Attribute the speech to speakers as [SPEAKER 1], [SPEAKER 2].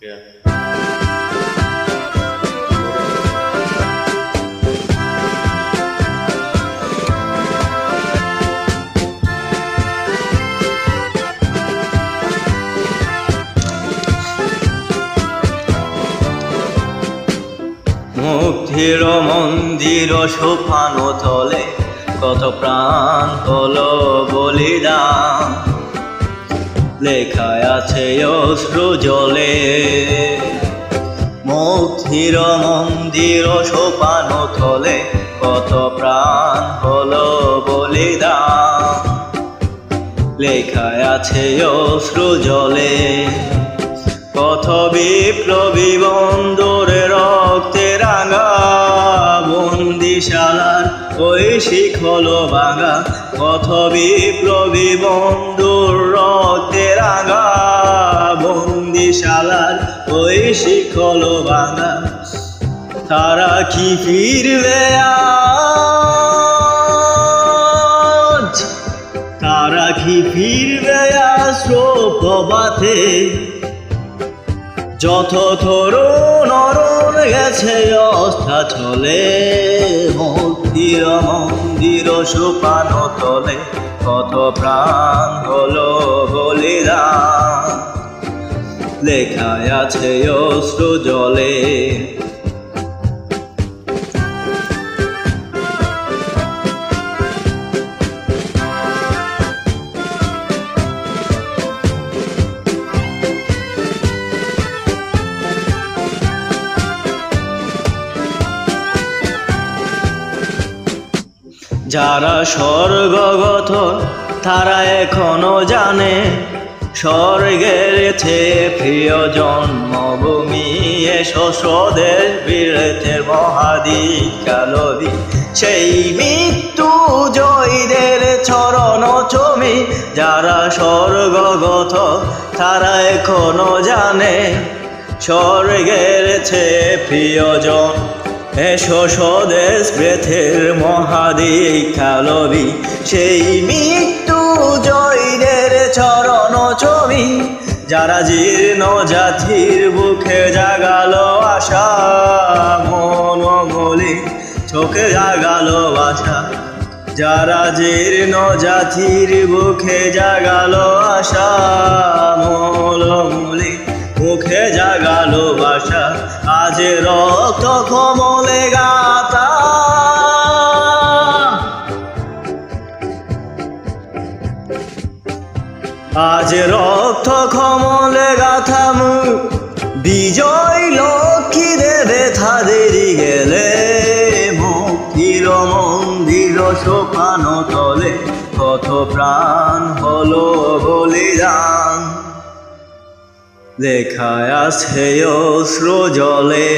[SPEAKER 1] Yeah.
[SPEAKER 2] মুক্তির মন্দির সোপানো তলে কত প্রাণ হলো বলিদান, লেখায় আছে অশ্রু জলে। মুক্তির মন্দির সোপানো তলে কত প্রাণ হলো বলিদান, লেখায় আছে অশ্রু জলে। কত বিপ্লবী বন্ধুরে রক্তে রাঙা, বন্দিশালার ওই শিখল ভাঙা। কত বিপ্লবী বন্ধুর রক্তে রাঙা, বন্দিশালার ওই শিখল ভাঙা। তারা কি ফিরবে আজ, তারা কি ফিরবে আজ প্রভাতে? যত তরুণ অরুণ গেছে অস্তাচলে, মুক্তির মন্দির সোপানো তলে কত প্রাণ হলো বলিদান, লেখায় আছে অশ্রু জলে। যারা স্বর্গগত তারা এখনো জানে, স্বর্গের চেয়ে প্রিয় জন্মভূমি এসো স্বদেশ বীরত্বের মহাদিক কালবি। সেই মৃত্যু জয়ীদের চরণ চমি, যারা স্বর্গগত তারা এখনো জানে, স্বর্গের চেয়ে প্রিয়জন এসো স্বদেশ ব্রেথের মহাদিক কালবি। সেই মৃত্যু জয়ীদের চরণ চমি, যারা জীর্ণ জাতির বুকে জাগালো আশা, মন মলি চোখে জাগালো আশা। যারা জীর্ণ জাতির বুকে জাগালো আশা, মন মলি মুখে জাগালো বাসা। আজ রক্ত কমলে গাতা, আজ রক্ত কমলে গাথা মুখ বিজয় লক্ষ্মী দেবে তাদেরই গেলে। মুক্তির মন্দির সোপানো তলে কত প্রাণ হলো বলিদান, লেখায় আছে অশ্রু জলে।